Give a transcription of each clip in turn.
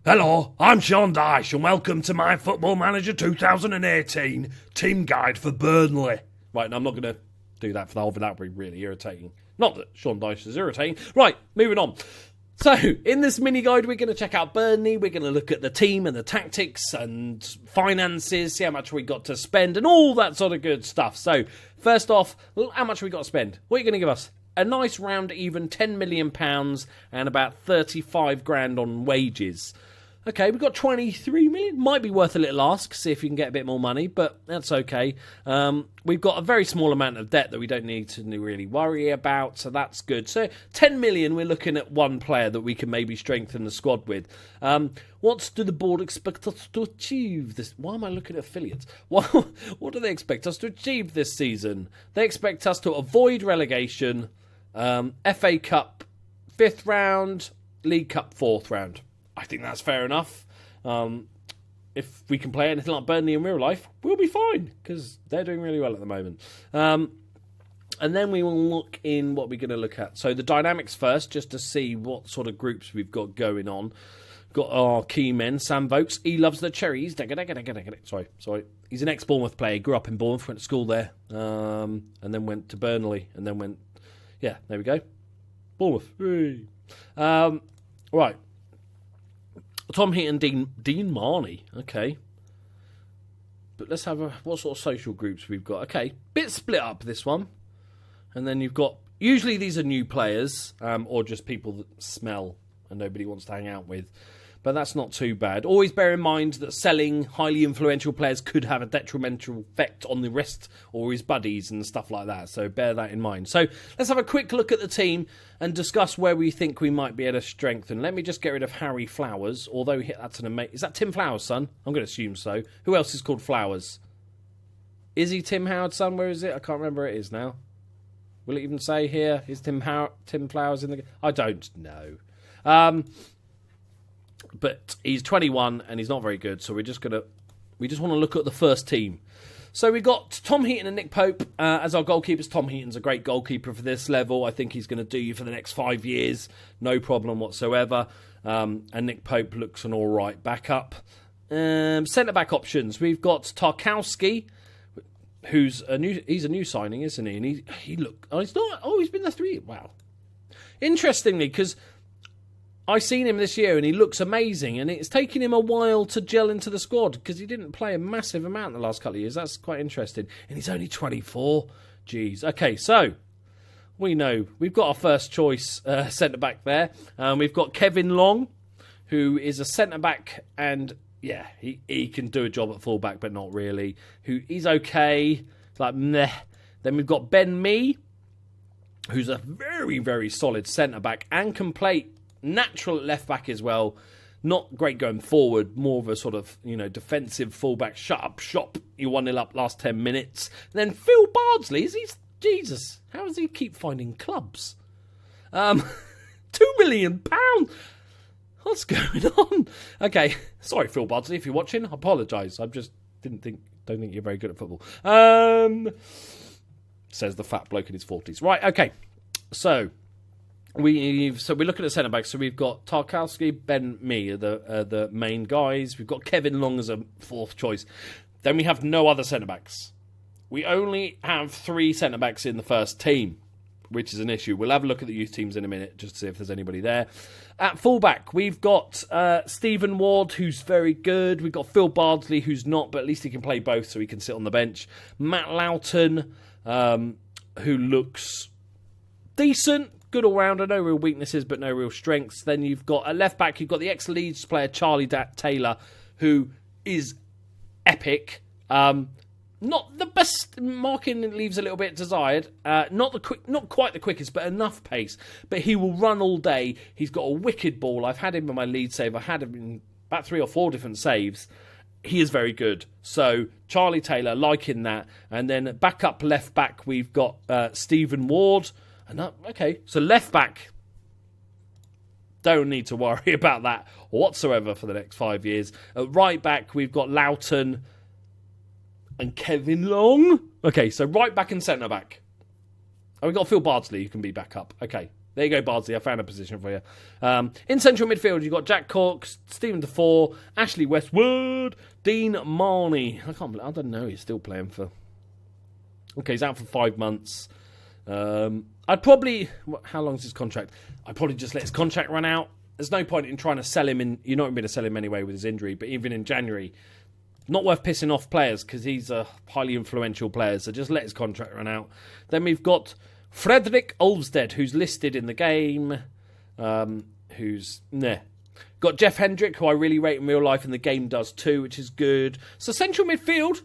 Hello, I'm Sean Dyche and welcome to my Football Manager 2018 team guide for Burnley. Right, now I'm not going to do that for the whole video, that would be really irritating. Not that Sean Dyche is irritating. Right, moving on. So, in this mini guide, we're going to check out Burnley, we're going to look at the team and the tactics and finances, see how much we got to spend and all that sort of good stuff. So, first off, how much we got to spend? What are you going to give us? A nice round even £10 million and about 35 grand on wages. Okay, we've got 23 million. Might be worth a little ask, see if you can get a bit more money, but that's okay. We've got a very small amount of debt that we don't need to really worry about, so that's good. So 10 million, we're looking at one player that we can maybe strengthen the squad with. What do the board expect us to achieve this? Why am I looking at affiliates? What do they expect us to achieve this season? They expect us to avoid relegation, FA Cup 5th round, League Cup 4th round. I think that's fair enough. If we can play anything like Burnley in real life, we'll be fine, because they're doing really well at the moment. And then we will look in what we're going to look at. So the dynamics first, just to see what sort of groups we've got going on. Got our key men, Sam Vokes. He loves the cherries. Sorry. He's an ex-Bournemouth player. Grew up in Bournemouth, went to school there, and then went to Burnley, and then went... Yeah, there we go. Bournemouth. Right. Tom Heaton, Dean Marnie. Okay. But let's have what sort of social groups we've got. Okay. Bit split up, this one. And then you've got... Usually these are new players, or just people that smell and nobody wants to hang out with. But that's not too bad. Always bear in mind that selling highly influential players could have a detrimental effect on the rest or his buddies and stuff like that. So bear that in mind. So let's have a quick look at the team and discuss where we think we might be able to strengthen. Let me just get rid of Harry Flowers, although that's an amazing... Is that Tim Flowers' son? I'm going to assume so. Who else is called Flowers? Is he Tim Howard's son? Where is it? I can't remember where it is now. Will it even say here? Is Tim Flowers in the... I don't know. But he's 21 and he's not very good, so we just want to look at the first team. So we got Tom Heaton and Nick Pope as our goalkeepers. Tom Heaton's a great goalkeeper for this level. I think he's going to do you for the next 5 years, no problem whatsoever. And Nick Pope looks an all right backup. Centre back options. We've got Tarkovsky, who's he's a new signing, isn't he? And he's been there 3 years. Wow. Interestingly, because I've seen him this year and he looks amazing, and it's taken him a while to gel into the squad because he didn't play a massive amount the last couple of years. That's quite interesting. And he's only 24. Jeez. Okay, so we know we've got our first choice centre-back there. We've got Kevin Long, who is a centre-back, and yeah, he can do a job at full-back, but not really. He's okay. Like, meh. Then we've got Ben Mee, who's a very, very solid centre-back and can play natural left-back as well. Not great going forward, more of a sort of, defensive full-back, shut up shop. You 1-0 up last 10 minutes. And then Phil Bardsley, Jesus, how does he keep finding clubs? £2 million? What's going on? Okay, sorry Phil Bardsley, if you're watching, I apologise. I just don't think you're very good at football. Says the fat bloke in his 40s. Right, okay. So we're looking at centre backs. So we've got Tarkovsky, Ben Mee are the main guys. We've got Kevin Long as a fourth choice. Then we have no other centre backs. We only have 3 centre backs in the first team, which is an issue. We'll have a look at the youth teams in a minute just to see if there's anybody there. At fullback, we've got Stephen Ward, who's very good. We've got Phil Bardsley, who's not, but at least he can play both, so he can sit on the bench. Matt Loughton, who looks decent, good all-rounder, no real weaknesses, but no real strengths. Then you've got a left-back, you've got the ex-Leeds player Charlie Taylor, who is epic. Not the best, marking leaves a little bit desired. Not quite the quickest, but enough pace. But he will run all day. He's got a wicked ball. I've had him in my lead save. I had him in about 3 or 4 different saves. He is very good. So Charlie Taylor, liking that. And then back up left back, we've got Stephen Ward. Okay, so left back, don't need to worry about that whatsoever for the next 5 years. At right back, we've got Loughton and Kevin Long. Okay, so right back and centre back. Oh, we've got Phil Bardsley who can be back up. Okay, There you go, Bardsley. I found a position for you. In central midfield, you've got Jack Cork, Stephen Defoe, Ashley Westwood, Dean Marnie. I don't know. He's still playing for... Okay, he's out for 5 months. I'd probably... How long is his contract? I'd probably just let his contract run out. There's no point in trying to sell him. You're not going to sell him anyway with his injury, but even in January... Not worth pissing off players because he's a highly influential player, so just let his contract run out. Then we've got Frederick Olvstead, who's listed in the game, Got Jeff Hendrick, who I really rate in real life, and the game does too, which is good. So central midfield,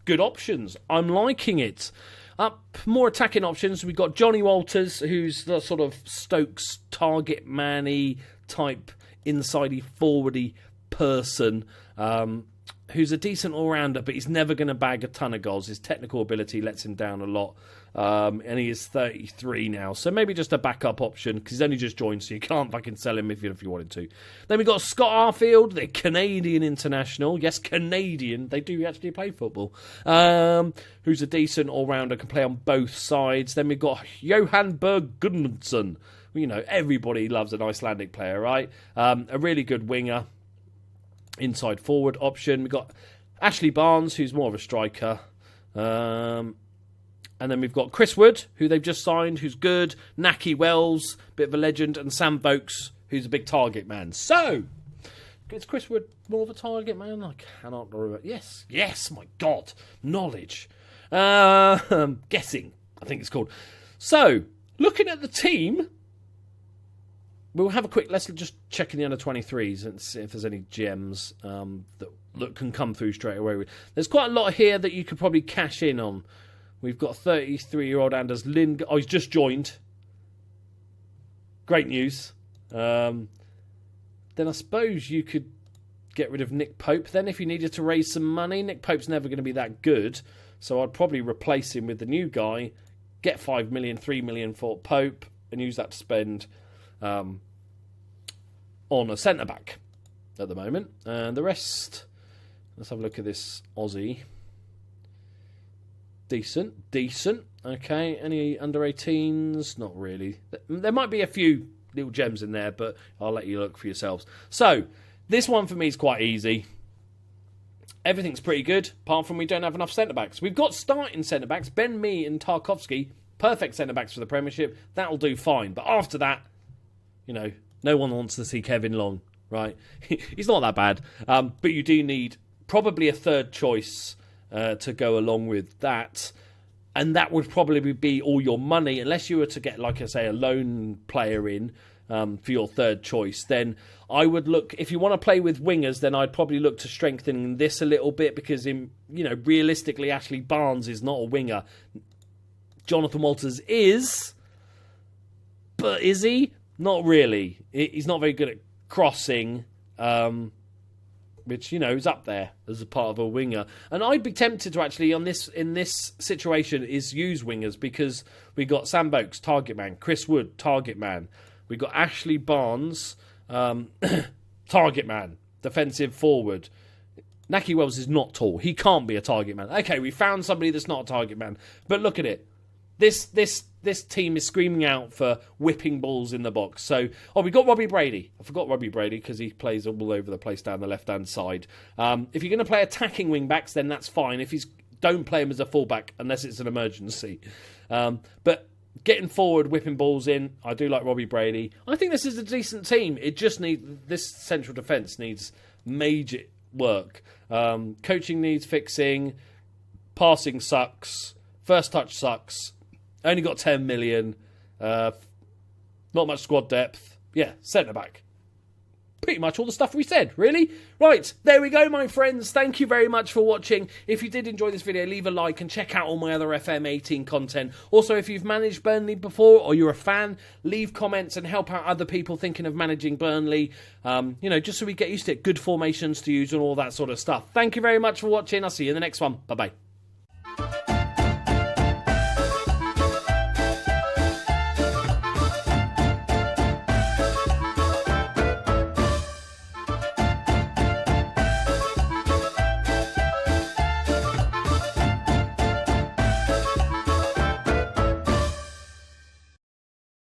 good options. I'm liking it. Up more attacking options, we've got Johnny Walters, who's the sort of Stokes target man-y type, inside-y, forward-y person, who's a decent all-rounder, but he's never going to bag a ton of goals. His technical ability lets him down a lot, and he is 33 now, so maybe just a backup option, because he's only just joined, so you can't fucking sell him if you wanted to. Then we've got Scott Arfield, the Canadian international. Yes, Canadian. They do actually play football. Who's a decent all-rounder, can play on both sides. Then we've got Johan Berg Gudmundsson. You know, everybody loves an Icelandic player, right? A really good winger. Inside forward option. We've got Ashley Barnes, who's more of a striker. And then we've got Chris Wood, who they've just signed, who's good. Naki Wells, bit of a legend. And Sam Vokes, who's a big target man. So, is Chris Wood more of a target man? I cannot remember. Yes, my God. Knowledge. Guessing, I think it's called. So, looking at the team... We'll have a quick... Let's just check in the under-23s and see if there's any gems that can come through straight away. There's quite a lot here that you could probably cash in on. We've got 33-year-old Anders Lind... Oh, he's just joined. Great news. Then I suppose you could get rid of Nick Pope then if you needed to raise some money. Nick Pope's never going to be that good, so I'd probably replace him with the new guy, get 5 million, 3 million for Pope, and use that to spend... on a centre-back at the moment. And the rest, let's have a look at this Aussie. Decent. Okay, any under-18s? Not really. There might be a few little gems in there, but I'll let you look for yourselves. So, this one for me is quite easy. Everything's pretty good, apart from we don't have enough centre-backs. We've got starting centre-backs, Ben Mee and Tarkovsky, perfect centre-backs for the Premiership. That'll do fine. But after that, you know, no one wants to see Kevin Long, right? He's not that bad. But you do need probably a third choice to go along with that. And that would probably be all your money, unless you were to get, like I say, a loan player in for your third choice. Then I would look, if you want to play with wingers, then I'd probably look to strengthen this a little bit, because, realistically, Ashley Barnes is not a winger. Jonathan Walters is, but is he? Not really. He's not very good at crossing, which, is up there as a part of a winger. And I'd be tempted to actually, in this situation, is use wingers, because we got Sam Vokes, target man, Chris Wood, target man. We got Ashley Barnes, target man, defensive forward. Naki Wells is not tall. He can't be a target man. Okay, we found somebody that's not a target man. But look at it. This team is screaming out for whipping balls in the box. So, we got Robbie Brady. I forgot Robbie Brady because he plays all over the place down the left-hand side. If you're going to play attacking wing-backs, then that's fine. Don't play him as a full-back unless it's an emergency. But getting forward, whipping balls in, I do like Robbie Brady. I think this is a decent team. It just this central defence needs major work. Coaching needs fixing. Passing sucks. First touch sucks. Only got 10 million. Not much squad depth. Yeah, centre-back. Pretty much all the stuff we said, really. Right, there we go, my friends. Thank you very much for watching. If you did enjoy this video, leave a like and check out all my other FM18 content. Also, if you've managed Burnley before or you're a fan, leave comments and help out other people thinking of managing Burnley. Just so we get used to it. Good formations to use and all that sort of stuff. Thank you very much for watching. I'll see you in the next one. Bye-bye.